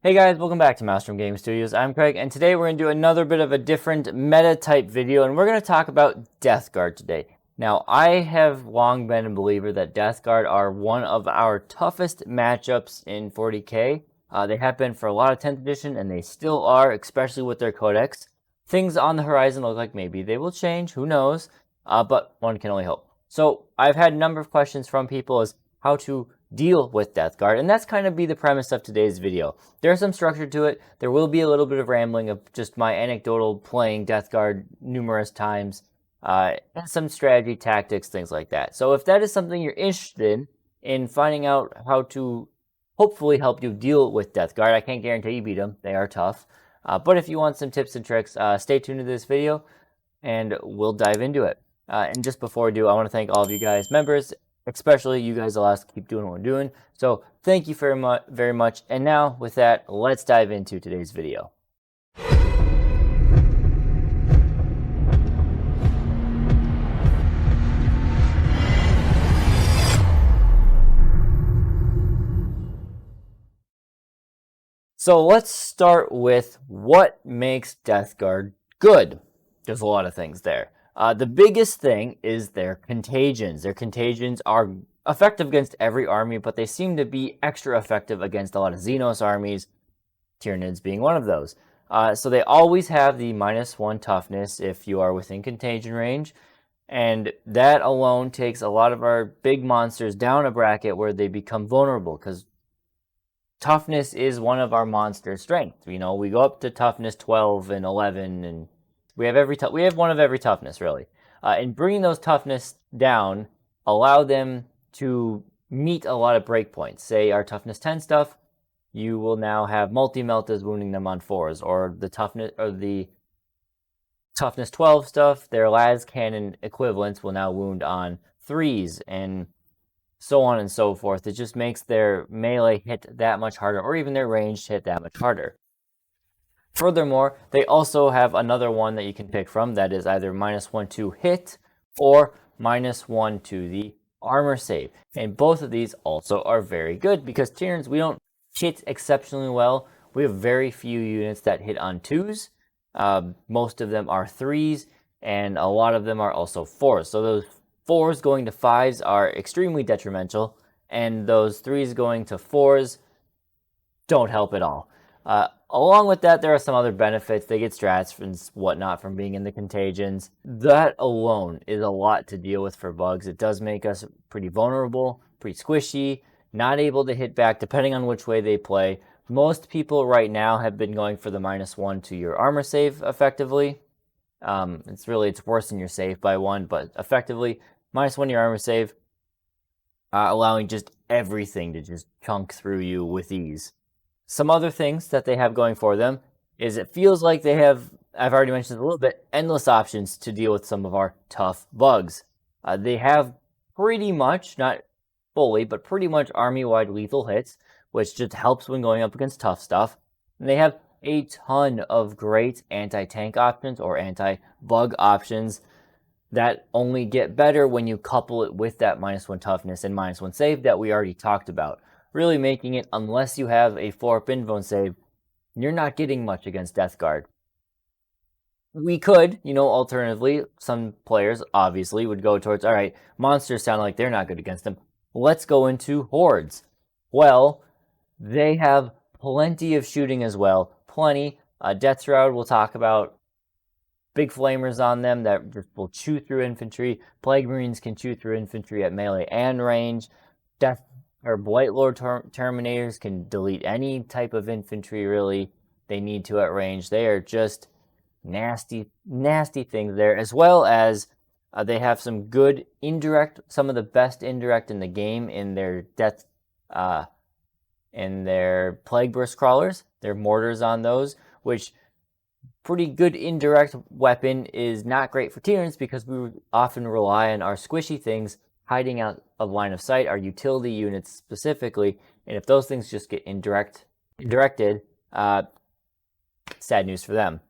Hey guys, welcome back to Maelstrom Game Studios. I'm Craig, and today we're going to do another bit of a different meta-type video, and we're going to talk about Death Guard today. Now, I have long been a believer that Death Guard are one of our toughest matchups in 40k. They have been for a lot of 10th edition, and they still are, especially with their codex. Things on the horizon look like maybe they will change, who knows, but one can only hope. So, I've had a number of questions from people as how to deal with Death Guard, and that's kind of be the premise of today's video. There's some structure to it. There will be a little bit of rambling of just my anecdotal playing Death Guard numerous times, and some strategy, tactics, things like that. So if that is something you're interested in finding out how to hopefully help you deal with Death Guard, I can't guarantee you beat them. They are tough. But if you want some tips and tricks, stay tuned to this video, and we'll dive into it. And just before we do, I want to thank all of you guys, members, especially you guys allow us to keep doing what we're doing. So thank you very much. And now with that, let's dive into today's video. So let's start with what makes Death Guard good. There's a lot of things there. The biggest thing is their contagions. Their contagions are effective against every army, but they seem to be extra effective against a lot of Xenos armies, Tyranids being one of those. So they always have the -1 toughness if you are within contagion range, and that alone takes a lot of our big monsters down a bracket where they become vulnerable, because toughness is one of our monster strengths. You know, we go up to toughness 12 and 11, and we have one of every toughness, really. And bringing those toughness down allow them to meet a lot of breakpoints. Say our toughness 10 stuff, you will now have multi-meltas wounding them on 4s, or the toughness 12 stuff, their las cannon equivalents will now wound on 3s, and so on and so forth. It just makes their melee hit that much harder, or even their ranged hit that much harder. Furthermore, they also have another one that you can pick from that is either -1 to hit or -1 to the armor save. And both of these also are very good because Tyranids, we don't hit exceptionally well. We have very few units that hit on 2s. Most of them are 3s, and a lot of them are also 4s. So those 4s going to 5s are extremely detrimental, and those 3s going to 4s don't help at all. Along with that, there are some other benefits. They get strats and whatnot from being in the contagions. That alone is a lot to deal with for bugs. It does make us pretty vulnerable, pretty squishy, not able to hit back depending on which way they play. Most people right now have been going for the -1 to your armor save effectively. It's worse than your save by 1, but effectively -1 to your armor save, allowing just everything to just chunk through you with ease. Some other things that they have going for them is it feels like they have, I've already mentioned a little bit, endless options to deal with some of our tough bugs. They have pretty much, not fully, but pretty much army-wide lethal hits, which just helps when going up against tough stuff. And they have a ton of great anti-tank options or anti-bug options that only get better when you couple it with that -1 toughness and -1 save that we already talked about. Really making it, unless you have a 4-up invuln save, you're not getting much against Death Guard. We could, alternatively, some players obviously would go towards, all right, monsters sound like they're not good against them. Let's go into hordes. Well, they have plenty of shooting as well. Plenty. Death Shroud, we'll talk about big flamers on them that just will chew through infantry. Plague Marines can chew through infantry at melee and range. Blight Lord Terminators can delete any type of infantry, really, they need to at range. They are just nasty, nasty things there, as well as they have some good indirect, some of the best indirect in the game in their in their Plague Burst Crawlers, their mortars on those, which pretty good indirect weapon is not great for Tyranids because we often rely on our squishy things hiding out of line of sight, our utility units specifically, and if those things just get indirected, sad news for them.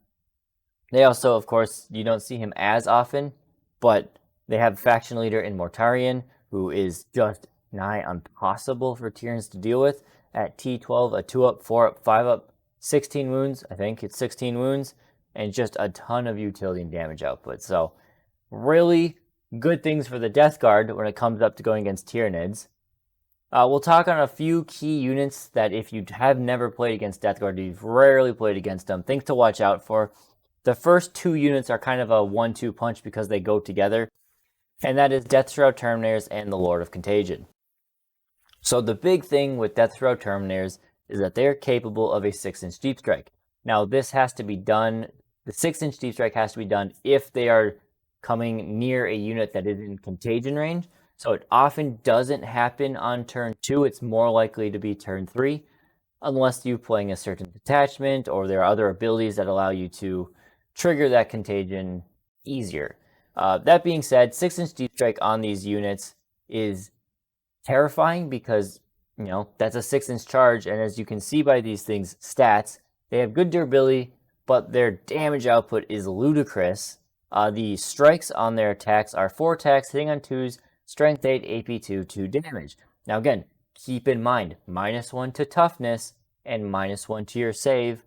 They also, of course, you don't see him as often, but they have a faction leader in Mortarion, who is just nigh impossible for Tyranids to deal with, at T12, a 2-up, 4-up, 5-up, 16 wounds. I think it's 16 wounds, and just a ton of utility and damage output. So really good things for the Death Guard when it comes up to going against Tyranids. We'll talk on a few key units that if you have never played against Death Guard, you've rarely played against them, things to watch out for. The first two units are kind of a 1-2 punch because they go together, and that is Row Terminators and the Lord of Contagion. So the big thing with Row Terminators is that they're capable of a 6-inch deep strike. Now this has to be done, the 6-inch deep strike has to be done if they are coming near a unit that is in contagion range. So it often doesn't happen on turn 2, it's more likely to be turn 3, unless you're playing a certain detachment or there are other abilities that allow you to trigger that contagion easier. That being said, 6-inch deep strike on these units is terrifying because, you know, that's a 6-inch charge, and as you can see by these things' stats, they have good durability, but their damage output is ludicrous. The strikes on their attacks are 4 attacks, hitting on 2s, strength 8, AP 2, 2 damage. Now again, keep in mind, -1 to toughness and -1 to your save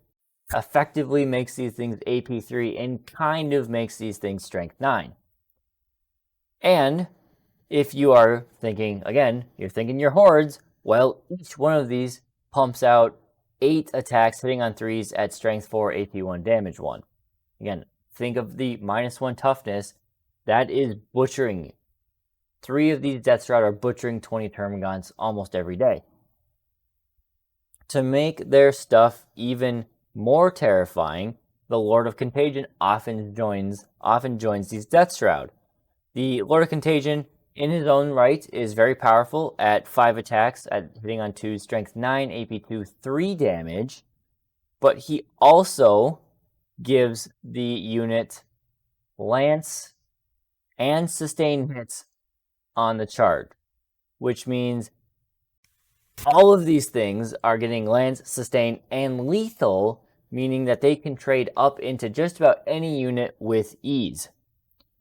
effectively makes these things AP 3 and kind of makes these things strength 9. And if you are thinking, again, you're thinking your hordes, well, each one of these pumps out 8 attacks hitting on 3s at strength 4, AP 1, damage 1. Again, think of the -1 toughness. That is butchering. 3 of these Death Shroud are butchering 20 Termagants almost every day. To make their stuff even more terrifying, the Lord of Contagion often joins these Death Shroud. The Lord of Contagion, in his own right, is very powerful at 5 attacks, at hitting on 2, strength 9, AP 2, 3 damage, but he also gives the unit lance and sustain hits on the chart, which means all of these things are getting lance, sustain, and lethal, meaning that they can trade up into just about any unit with ease.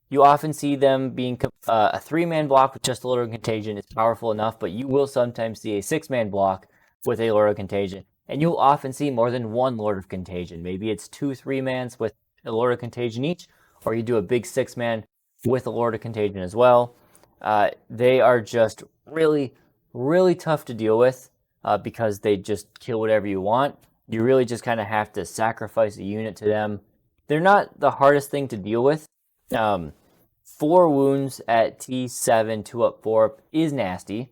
You often see them being a 3-man block with just a Lord of Contagion is powerful enough, but you will sometimes see a 6-man block with a Lord of Contagion, and you'll often see more than one Lord of Contagion. Maybe it's 2 3-mans with a Lord of Contagion each, or you do a big 6-man with a Lord of Contagion as well. They are just really, really tough to deal with because they just kill whatever you want. You really just kind of have to sacrifice a unit to them. They're not the hardest thing to deal with. 4 wounds at T7, 2-up, 4-up is nasty.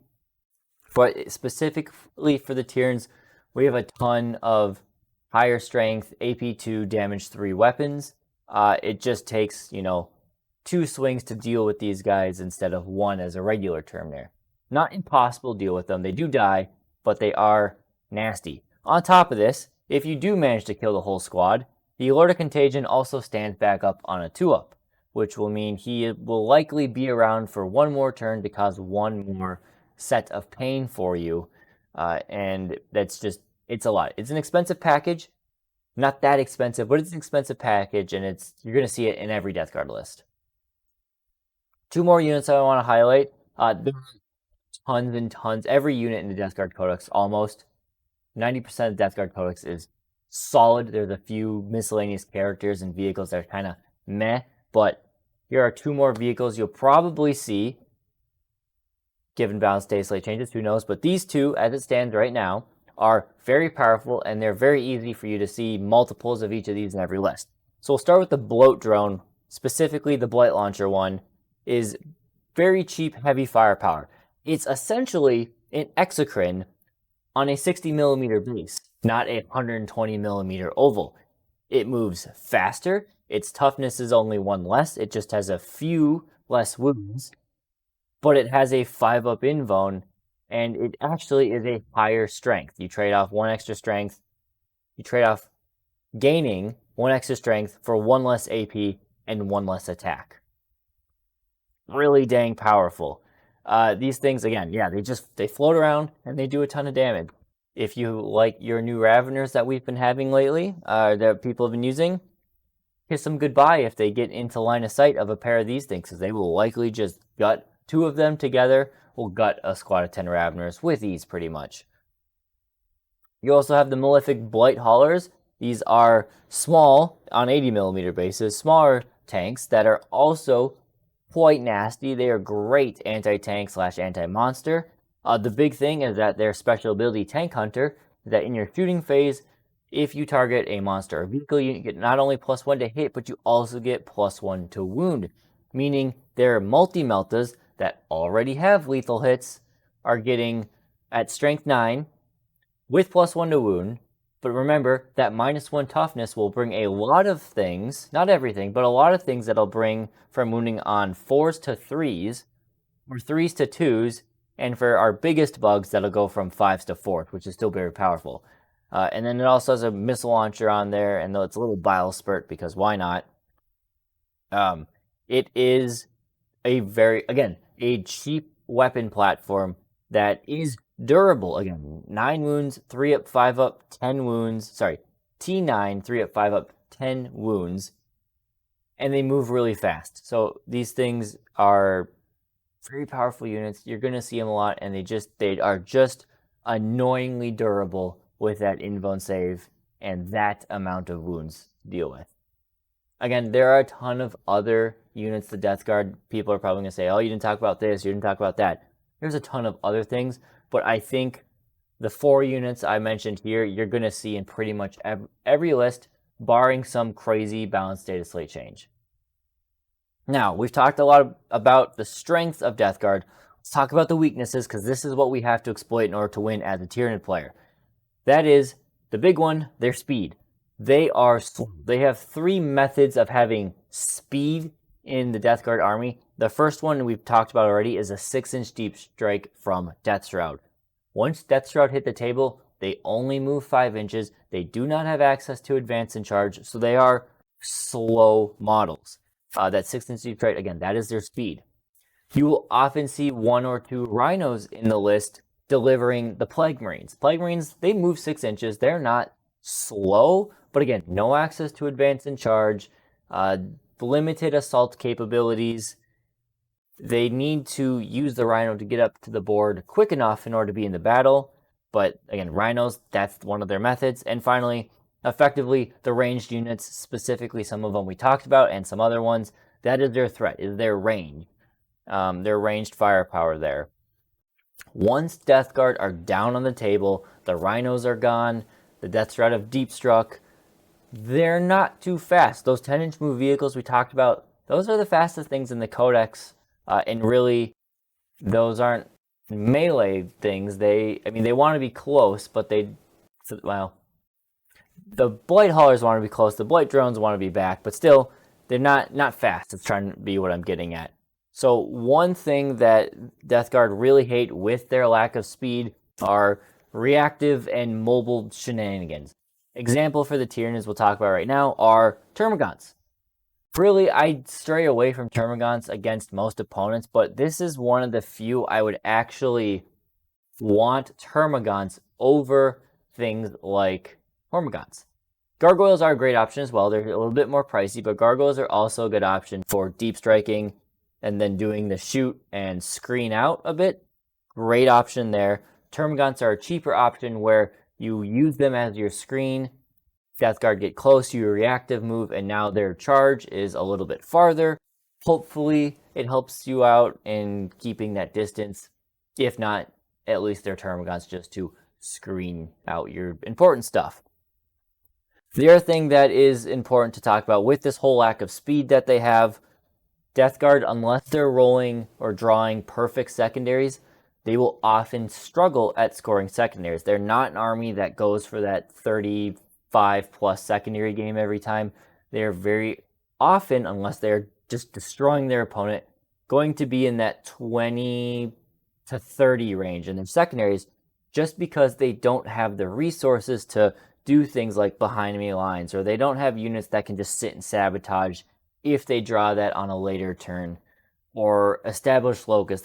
But specifically for the Tyranids, we have a ton of higher strength, AP 2, damage 3 weapons. It just takes, 2 swings to deal with these guys instead of 1 as a regular Terminator. Not impossible to deal with them. They do die, but they are nasty. On top of this, if you do manage to kill the whole squad, the Lord of Contagion also stands back up on a 2-up, which will mean he will likely be around for 1 more turn to cause 1 more set of pain for you. And that's just, it's a lot. It's an expensive package. Not that expensive, but it's an expensive package, and you're going to see it in every Death Guard list. 2 more units I want to highlight. There are tons and tons. Every unit in the Death Guard Codex, almost 90% of Death Guard Codex is solid. There's a few miscellaneous characters and vehicles that are kind of meh, but here are 2 more vehicles you'll probably see, given balance day slate changes, who knows, but these 2, as it stands right now, are very powerful, and they're very easy for you to see multiples of each of these in every list. So we'll start with the Bloat Drone, specifically the Blight Launcher one, is very cheap, heavy firepower. It's essentially an exocrine on a 60mm base, not a 120mm oval. It moves faster, its toughness is only 1 less, it just has a few less wounds, but it has a 5-up invuln, and it actually is a higher strength. You trade off 1 extra strength, you trade off gaining 1 extra strength for 1 less AP and 1 less attack. Really dang powerful. These things, again, yeah, they float around and they do a ton of damage. If you like your new Raveners that we've been having lately, that people have been using, kiss them goodbye if they get into line of sight of a pair of these things, because they will likely just gut 2 of them together, will gut a squad of 10 Raveners with ease, pretty much. You also have the Malefic Blight Haulers. These are small, on 80mm basis, smaller tanks that are also quite nasty. They are great anti-tank / anti-monster. The big thing is that their special ability, Tank Hunter, is that in your shooting phase, if you target a monster or vehicle, you get not only +1 to hit, but you also get +1 to wound. Meaning their multi-meltas that already have lethal hits are getting at strength 9 with +1 to wound. But remember that -1 toughness will bring a lot of things, not everything, but a lot of things that'll bring from wounding on 4s to 3s, or 3s to 2s, and for our biggest bugs, that'll go from 5s to 4s, which is still very powerful. And then it also has a missile launcher on there, and though it's a little bile spurt, because why not? It is a cheap weapon platform that is durable. Again, 9 wounds, 3 up, 5 up, 10 wounds. Sorry, T9, 3 up, 5 up, 10 wounds. And they move really fast. So these things are very powerful units. You're going to see them a lot, and they are just annoyingly durable with that invuln save and that amount of wounds to deal with. Again, there are a ton of other units, the Death Guard. People are probably going to say, oh, you didn't talk about this, you didn't talk about that. There's a ton of other things, but I think the 4 units I mentioned here, you're going to see in pretty much every list, barring some crazy balanced data slate change. Now, we've talked a lot about the strengths of Death Guard. Let's talk about the weaknesses, because this is what we have to exploit in order to win as a Tyranid player. That is, the big one, their speed. They are slow. They have 3 methods of having speed in the Death Guard army. The first one we've talked about already is a 6-inch deep strike from Death Shroud. Once Death Shroud hit the table, they only move 5 inches. They do not have access to advance and charge, so they are slow models. That 6-inch deep strike, again, that is their speed. You will often see 1 or 2 rhinos in the list delivering the Plague Marines. Plague Marines, they move 6 inches. They're not slow, but again, no access to advance and charge, limited assault capabilities. They need to use the Rhino to get up to the board quick enough in order to be in the battle. But again, Rhinos, that's one of their methods. And finally, effectively, the ranged units, specifically some of them we talked about and some other ones, that is their threat, is their range. Their ranged firepower there. Once Death Guard are down on the table, the Rhinos are gone, the Death Shroud have deep struck, they're not too fast. Those 10-inch move vehicles we talked about, those are the fastest things in the Codex, and really, those aren't melee things. They want to be close, but the Blight Haulers want to be close, the Blight Drones want to be back, but still, they're not fast. It's trying to be what I'm getting at. So one thing that Death Guard really hate with their lack of speed are reactive and mobile shenanigans. Example for the Tyranids we'll talk about right now are Termagants. Really, I'd stray away from Termagants against most opponents, but this is one of the few I would actually want Termagants over things like Hormagaunts. Gargoyles are a great option as well. They're a little bit more pricey, but Gargoyles are also a good option for deep striking and then doing the shoot and screen out a bit. Great option there. Termagants are a cheaper option where you use them as your screen. Death Guard get close, you reactive move, and now their charge is a little bit farther. Hopefully, it helps you out in keeping that distance. If not, at least they're Termagants just to screen out your important stuff. The other thing that is important to talk about with this whole lack of speed that they have, Death Guard, unless they're rolling or drawing perfect secondaries, they will often struggle at scoring secondaries. They're not an army that goes for that 35+ secondary game every time. They're very often, unless they're just destroying their opponent, going to be in that 20 to 30 range in their secondaries, just because they don't have the resources to do things like behind enemy lines, or they don't have units that can just sit and sabotage if they draw that on a later turn, or establish locus.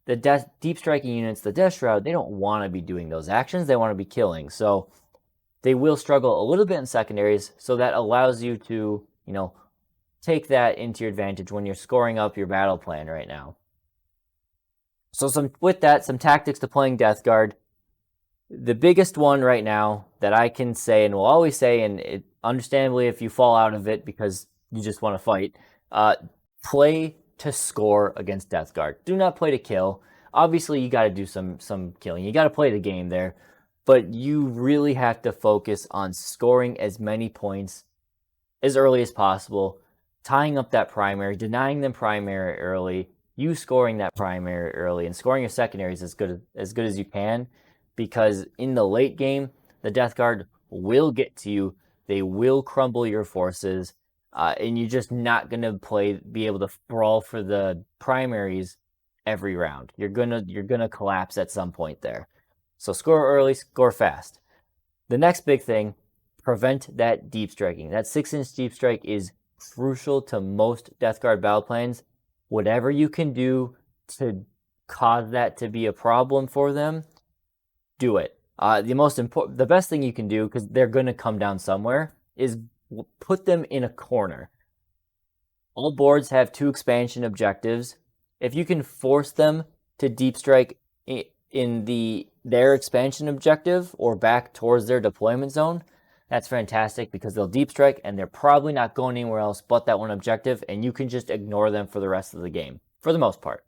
The deep striking units, the Death Shroud, they don't want to be doing those actions. They want to be killing. So they will struggle a little bit in secondaries. So that allows you to, take that into your advantage when you're scoring up your battle plan right now. So some tactics to playing Death Guard. The biggest one right now that I can say and will always say, and understandably if you fall out of it because you just want to fight, play to score against Death Guard. Do not play to kill. Obviously, you got to do some killing. You got to play the game there, but you really have to focus on scoring as many points as early as possible, tying up that primary, denying them primary early, you scoring that primary early, and scoring your secondaries as good as you can, because in the late game, the Death Guard will get to you. They will crumble your forces, and you're just not gonna be able to brawl for the primaries every round. You're gonna collapse at some point there. So score early, score fast. The next big thing, prevent that deep striking. That 6-inch deep strike is crucial to most Death Guard battle plans. Whatever you can do to cause that to be a problem for them, do it. The best thing you can do, because they're going to come down somewhere, is put them in a corner. All boards have 2 expansion objectives. If you can force them to deep strike in their expansion objective or back towards their deployment zone, that's fantastic, because they'll deep strike and they're probably not going anywhere else but that one objective, and you can just ignore them for the rest of the game, for the most part.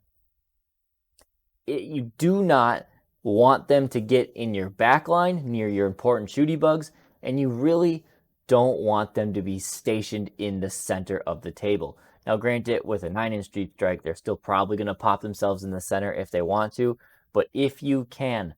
You do not want them to get in your back line near your important shooty bugs, and you really don't want them to be stationed in the center of the table. Now, granted, with a 9-inch deep strike, they're still probably going to pop themselves in the center if they want to, but if you can,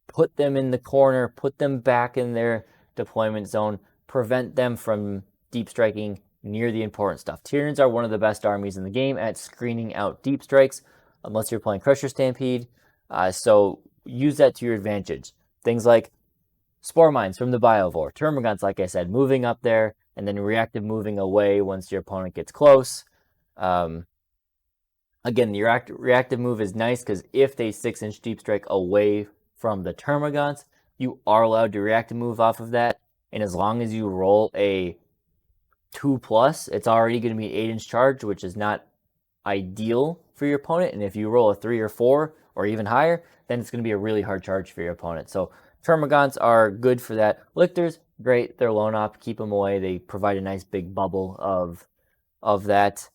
put them in the corner, put them back in their deployment zone, prevent them from deep striking near the important stuff. Tyranids are one of the best armies in the game at screening out deep strikes, unless you're playing Crusher Stampede, so use that to your advantage. Things like Spore Mines from the Biovore, Termagants, like I said, moving up there, and then reactive moving away once your opponent gets close. Again, the reactive move is nice because if they 6-inch deep strike away from the Termagants, you are allowed to reactive move off of that. And as long as you roll a 2+, it's already going to be an 8-inch charge, which is not ideal for your opponent. And if you roll a 3 or 4 or even higher, then it's going to be a really hard charge for your opponent. So Termagants are good for that. Lictors, great. They're lone op. Keep them away. They provide a nice big bubble of that.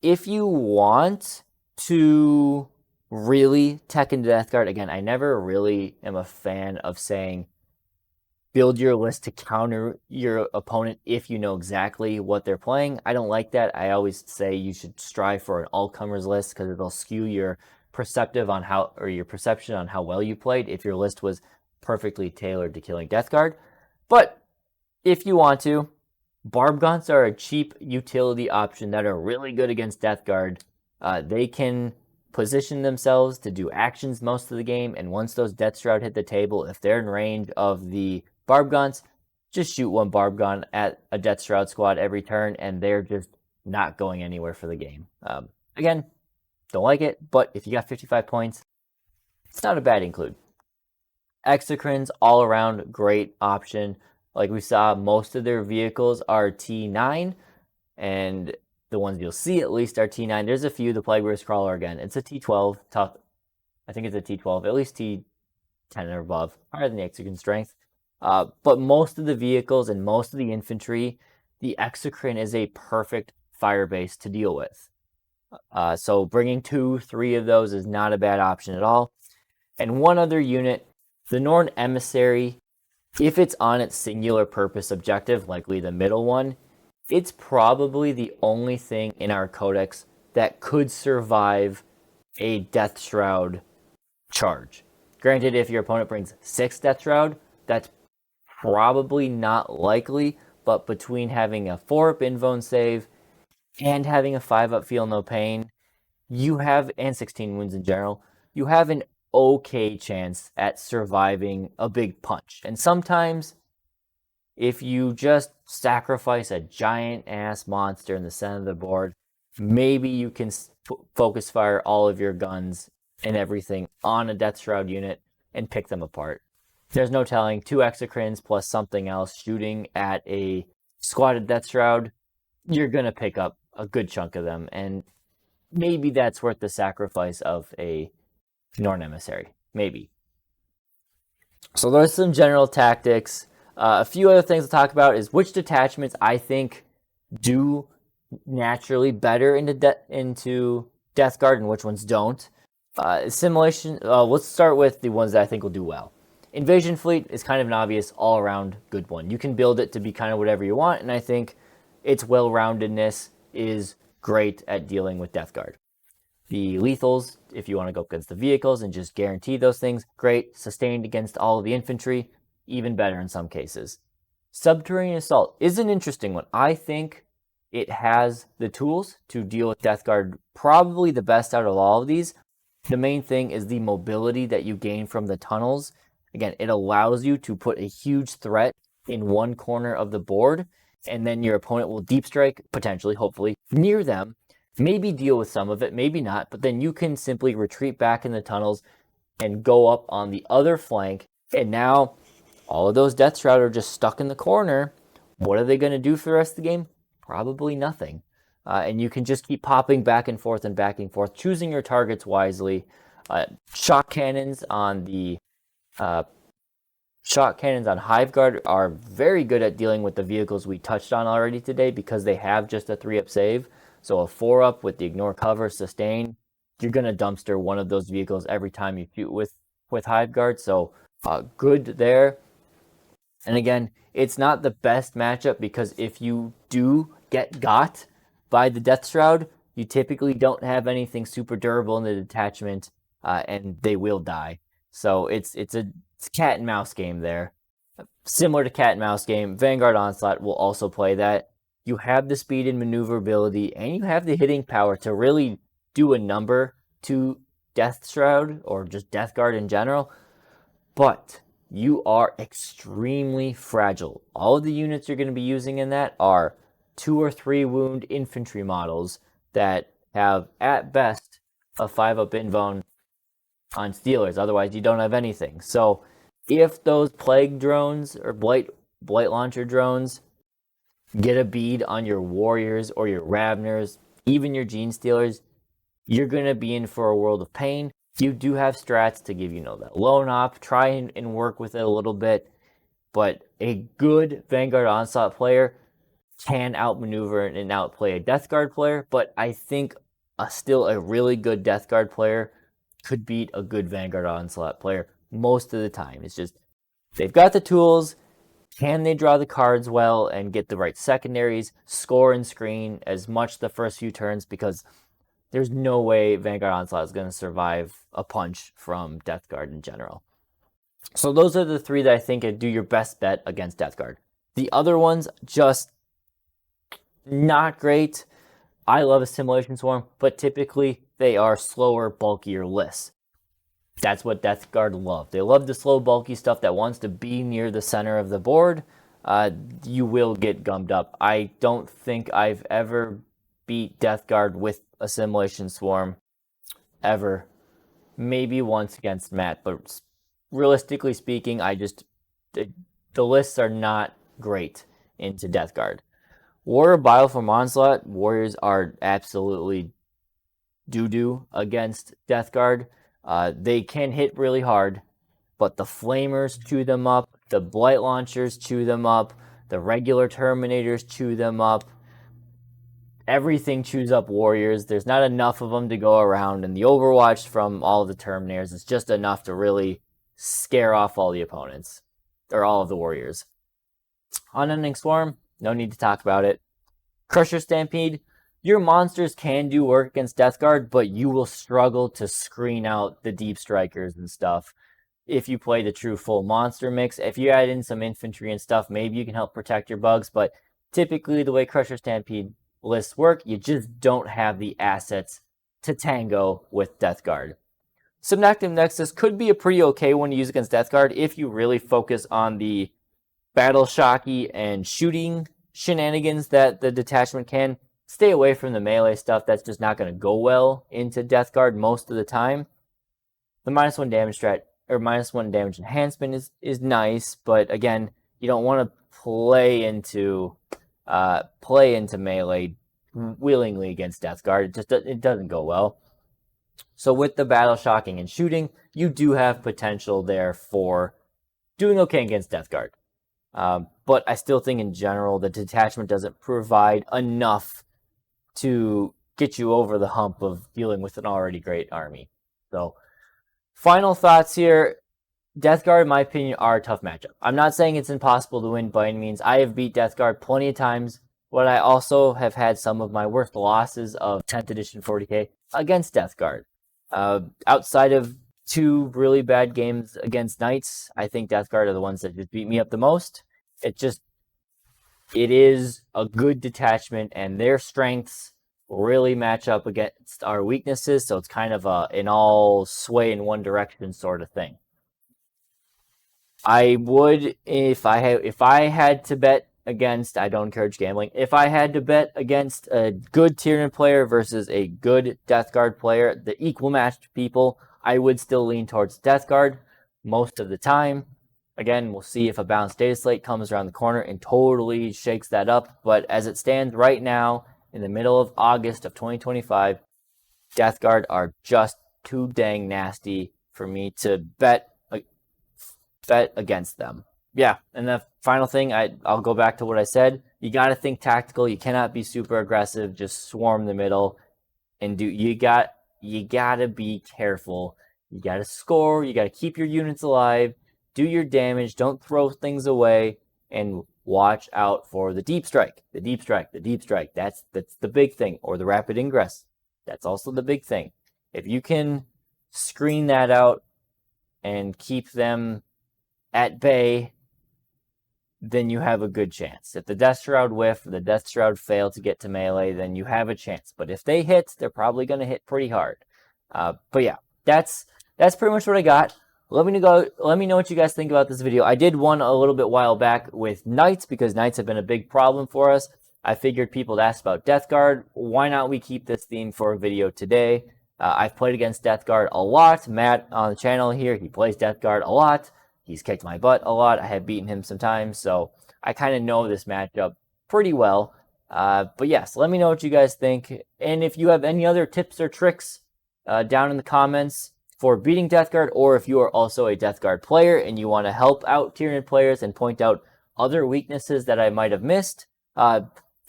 If you want to really tech into Death Guard, again, I never really am a fan of saying build your list to counter your opponent if you know exactly what they're playing. I don't like that. I always say you should strive for an all-comers list because it'll skew your perception on how well you played if your list was perfectly tailored to killing Death Guard. But if you want to, Barbgaunts are a cheap utility option that are really good against Death Guard. They can position themselves to do actions most of the game, and once those Death Shroud hit the table, if they're in range of the Barbgaunts, just shoot one Barbgaunt at a Death Shroud squad every turn, and they're just not going anywhere for the game. Again, don't like it, but if you got 55 points, it's not a bad include. Exocrines, all around great option. Like we saw, most of their vehicles are T9, and the ones you'll see at least are T9. There's a few, the Plague Race Crawler again. It's a T12, tough. I think it's a T12, at least T10 or above, higher than the Exocrine strength. But most of the vehicles and most of the infantry, the Exocrine is a perfect fire base to deal with. So bringing 2, 3 of those is not a bad option at all. And one other unit, the Norn Emissary, if it's on its singular purpose objective, likely the middle one, it's probably the only thing in our codex that could survive a Death Shroud charge. Granted, if your opponent brings 6 Death Shroud, that's probably not likely, but between having a 4-up invuln save and having a 5-up feel no pain, and 16 wounds in general, you have an okay chance at surviving a big punch. And sometimes, if you just sacrifice a giant ass monster in the center of the board, maybe you can focus fire all of your guns and everything on a Death Shroud unit and pick them apart. There's no telling, 2 Exocrines plus something else shooting at a squatted Death Shroud, you're going to pick up a good chunk of them, and maybe that's worth the sacrifice of a Norn Emissary. Maybe. So there's some general tactics. A few other things to talk about is which detachments I think do naturally better into Death Guard and which ones don't. Simulation. Let's start with the ones that I think will do well. Invasion Fleet is kind of an obvious all-around good one. You can build it to be kind of whatever you want, and I think its well-roundedness is great at dealing with Death Guard. The lethals, if you want to go against the vehicles and just guarantee those things, great. Sustained against all of the infantry, even better in some cases. Subterranean Assault is an interesting one. I think it has the tools to deal with Death Guard probably the best out of all of these. The main thing is the mobility that you gain from the tunnels. Again, it allows you to put a huge threat in one corner of the board, and then your opponent will deep strike, potentially, hopefully, near them, maybe deal with some of it, maybe not, but then you can simply retreat back in the tunnels and go up on the other flank, and now all of those Death Shroud are just stuck in the corner. What are they going to do for the rest of the game? Probably nothing. And you can just keep popping back and forth, choosing your targets wisely. Shock cannons on the Shock cannons on Hive Guard are very good at dealing with the vehicles we touched on already today because they have just a 3-up save. So a 4-up with the ignore cover sustain, you're going to dumpster one of those vehicles every time you shoot with Hive Guard. So good there. And again, it's not the best matchup because if you do get got by the Death Shroud, you typically don't have anything super durable in the detachment, and they will die. So it's a cat and mouse game there. Similar to cat and mouse game, Vanguard Onslaught will also play that. You have the speed and maneuverability, and you have the hitting power to really do a number to Death Shroud or just Death Guard in general. But you are extremely fragile. All of the units you're going to be using in that are 2 or 3 wound infantry models that have, at best, a 5-up invuln on Steelers. Otherwise, you don't have anything. So if those Plague drones or Blight Launcher drones get a bead on your Warriors or your Ravners, even your Gene Stealers, you're going to be in for a world of pain. You do have strats to give you that lone op. Try and work with it a little bit. But a good Vanguard Onslaught player can outmaneuver and outplay a Death Guard player. But I think still a really good Death Guard player could beat a good Vanguard Onslaught player most of the time. It's just they've got the tools. Can they draw the cards well and get the right secondaries, score and screen as much the first few turns? Because there's no way Vanguard Onslaught is going to survive a punch from Death Guard in general. So those are the 3 that I think do your best bet against Death Guard. The other ones, just not great. I love Assimilation Swarm, but typically they are slower, bulkier lists. That's what Death Guard love. They love the slow, bulky stuff that wants to be near the center of the board. You will get gummed up. I don't think I've ever beat Death Guard with Assimilation Swarm ever. Maybe once against Matt, but realistically speaking, the lists are not great into Death Guard. Warrior Biofilm Onslaught, Warriors are absolutely doo-doo against Death Guard. They can hit really hard, but the Flamers chew them up, the Blight Launchers chew them up, the regular Terminators chew them up. Everything chews up Warriors. There's not enough of them to go around, and the Overwatch from all of the Terminators is just enough to really scare off all the opponents, or all of the Warriors. Unending Swarm, no need to talk about it. Crusher Stampede, your monsters can do work against Death Guard, but you will struggle to screen out the Deep Strikers and stuff. If you play the true full monster mix, if you add in some infantry and stuff, maybe you can help protect your bugs, but typically the way Crusher Stampede lists work, you just don't have the assets to tango with Death Guard. Subnactive Nexus could be a pretty okay one to use against Death Guard if you really focus on the battle shocky and shooting shenanigans that the detachment can. Stay away from the melee stuff. That's just not going to go well into Death Guard most of the time. The -1 damage strat or -1 damage enhancement is nice, but again, you don't want to play into melee willingly against Death Guard. It doesn't go well. So with the battle shocking and shooting, you do have potential there for doing okay against Death Guard. But I still think in general the detachment doesn't provide enough to get you over the hump of dealing with an already great army. So, final thoughts here. Death Guard, in my opinion, are a tough matchup. I'm not saying it's impossible to win by any means. I have beat Death Guard plenty of times, but I also have had some of my worst losses of 10th edition 40k against Death Guard. Outside of 2 really bad games against Knights, I think Death Guard are the ones that just beat me up the most. It is a good detachment, and their strengths really match up against our weaknesses, so it's kind of an all sway in one direction sort of thing. I would, if I had to bet against, I don't encourage gambling, if I had to bet against a good Tyranid player versus a good Death Guard player, the equal matched people, I would still lean towards Death Guard most of the time. Again, we'll see if a balanced data slate comes around the corner and totally shakes that up. But as it stands right now, in the middle of August of 2025, Death Guard are just too dang nasty for me to bet against them. Yeah, and the final thing, I'll go back to what I said. You got to think tactical. You cannot be super aggressive. Just swarm the middle, and you got to be careful. You got to score. You got to keep your units alive. Do your damage, don't throw things away, and watch out for the deep strike. The deep strike, the deep strike. That's the big thing. Or the rapid ingress. That's also the big thing. If you can screen that out and keep them at bay, then you have a good chance. If the Death Shroud whiff, the Death Shroud fail to get to melee, then you have a chance. But if they hit, they're probably going to hit pretty hard. But yeah, that's pretty much what I got. Let me know what you guys think about this video. I did one a little bit while back with Knights because Knights have been a big problem for us. I figured people would ask about Death Guard. Why not we keep this theme for a video today? I've played against Death Guard a lot. Matt on the channel here, he plays Death Guard a lot. He's kicked my butt a lot. I have beaten him sometimes, so I kind of know this matchup pretty well. But yes, let me know what you guys think. And if you have any other tips or tricks down in the comments for beating Death Guard, or if you are also a Death Guard player and you want to help out Tyranid players and point out other weaknesses that I might have missed,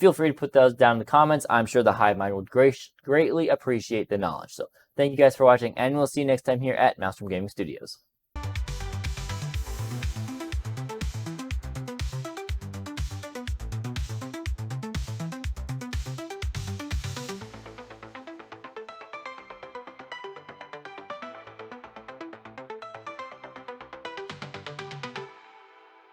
feel free to put those down in the comments. I'm sure the Hive Mind would greatly appreciate the knowledge. So thank you guys for watching, and we'll see you next time here at Maelstrom Gaming Studios.